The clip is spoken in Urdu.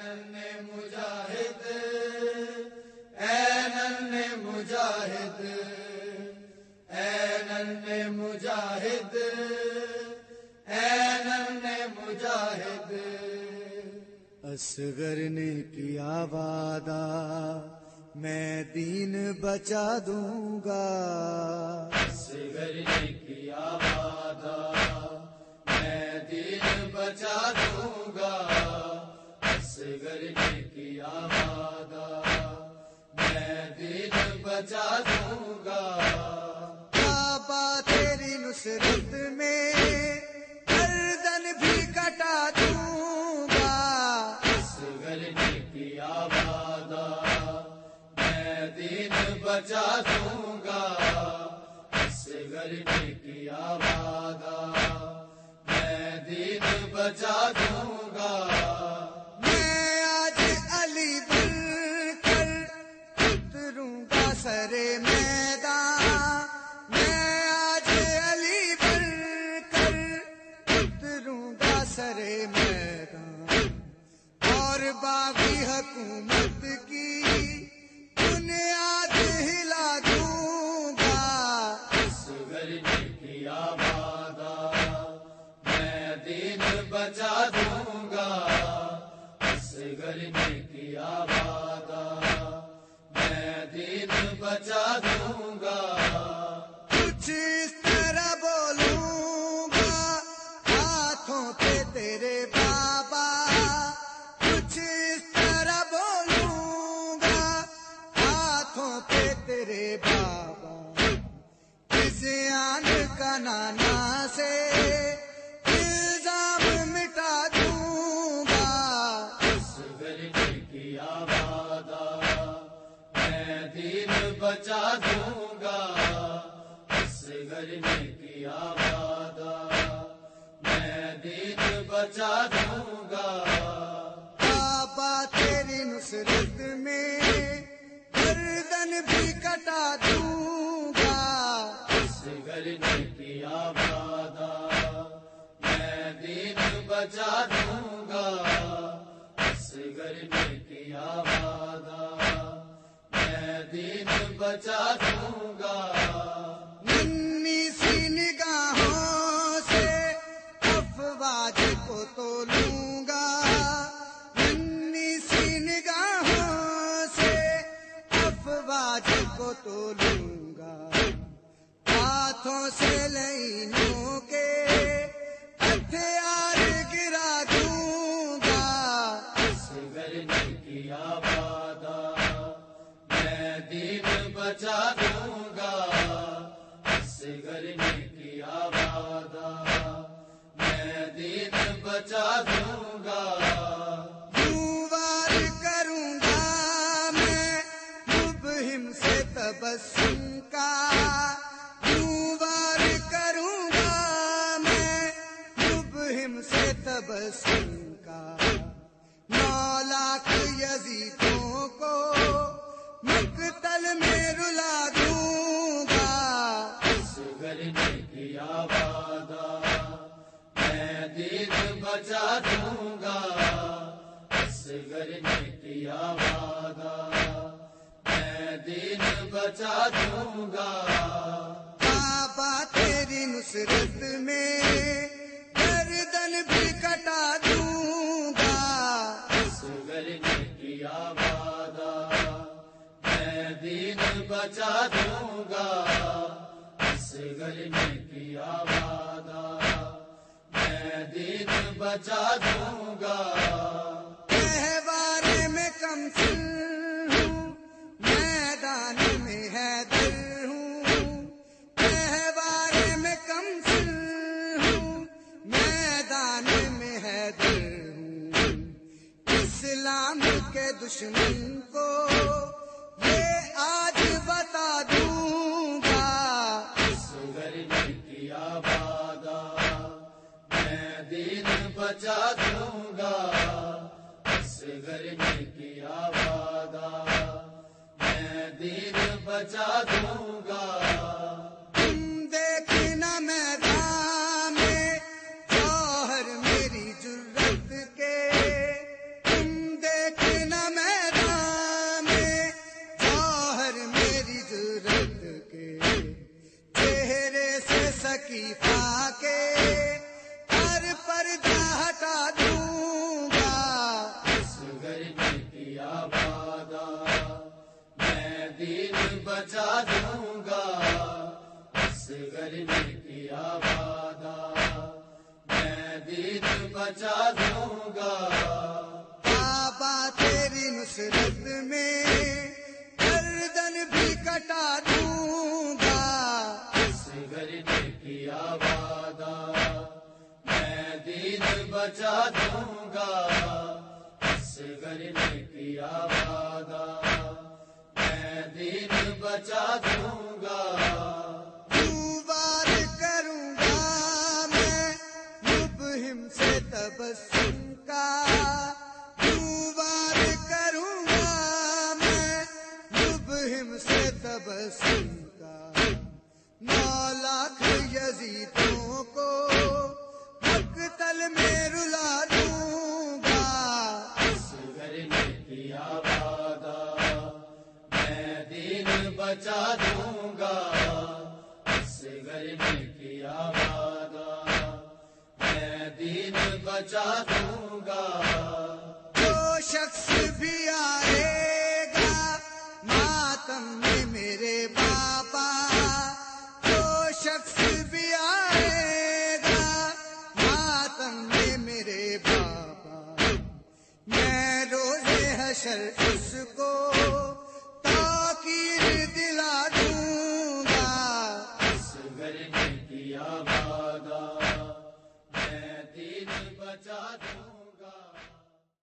مجاہد اے ننھے مجاہد اے ننھے مجاہد اے ننھے مجاہد اصغر نے کیا وعدہ میں دین بچا دوں گا اصغر نے کیا وعدہ میں دین بچا دوں گا اصغر نے کیا وعدہ میں دین بچا دوں گا بابا تیری نصرت میں گردن بھی کٹا دوں گا اصغر نے کیا وعدہ میں دین بچا دوں گا اصغر نے کیا وعدہ میں دین بچا دوں گا میں آج علی بن کر اتروں گا سرے میدان میں آج علی بن کر اتروں گا سرے میدان اور باغی حکومت کی بنیاد ہلا دوں گا اصغر نے کیا وعدہ میں دین بچا دوں گا اصغر نے کیا وعدہ میں دین بچا دوں گا کچھ اس طرح بولوں گا ہاتھوں پہ تیرے بابا کچھ اس طرح بولوں گا ہاتھوں پہ تیرے بابا اس آن کا نانا سے الزام مٹا دوں گا اصغر نے کیا وعدہ میں دین بچا دوں گا اصغر نے کیا وعدہ میں دین بچا دوں گا بابا تیری نصرت میں گردن بھی کٹا دوں گا اصغر نے کیا وعدہ میں دین بچا دوں گا اصغر نے کیا وعدہ میں دین بچا دوں گا ننھی سی نگاہوں سے افواج کو تو لوں گا ننھی سی نگاہوں سے افواج کو تو لوں گا ہاتھوں سے لینوں کے ہتھیار گرا دوں گا اصغر نے کیا وعدہ میں دین بچا دوں گا اصغر نے کیا وعدہ میں دین بچا دوں گا یوں وار کروں گا میں مبہم سے تبسم کا یوں وار کروں گا میں مبہم سے تبسم کا 9 لاکھ یزیدوں کو مقتل میں رلا دوں گا اصغر نے کیا وعدہ میں دین بچا دوں گا اصغر نے کیا وعدہ میں دین بچا دوں گا بابا تیری نصرت میں گردن بھی کٹا دوں گا اصغر نے کیا وعدہ میں دین بچا دوں گا اصغر نے کیا وعدہ میں دین بچا دوں گا تہوار میں کمسن ہوں میدان میں حیدر ہوں تہوار میں کمسن ہوں میدان میں حیدر ہوں اسلام کے دشمن کو یہ آج بتا دوں گا اصغر نے کیا وعدہ میں دین بچا دوں گا اصغر نے کیا وعدہ میں دین بچا دوں گا تم دیکھنا میدان میں جوہر میری جرت کے تم دوں گا، بابا تیری نصرت میں گردن بھی کٹا دوں گا، اصغر نے کیا وعدہ میں دین بچا دوں گا، اصغر نے کیا وعدہ میں دین بچا دوں گا، وار کروں گا میں مبہم سے تبسم کا، وار کروں گا میں مبہم سے تبسم کا، 9 لاکھ یزیدوں کو مقتل میں رلا دوں گا، اصغر نے کیا وعدہ میں دین بچا دوں گا، اصغر نے کیا وعدہ میں دین بچا دوں گا، جو شخص بھی آئے گا ماتم میں میرے بابا، جو شخص بھی آئے گا ماتم میں میرے بابا، میں روز حشر اس کو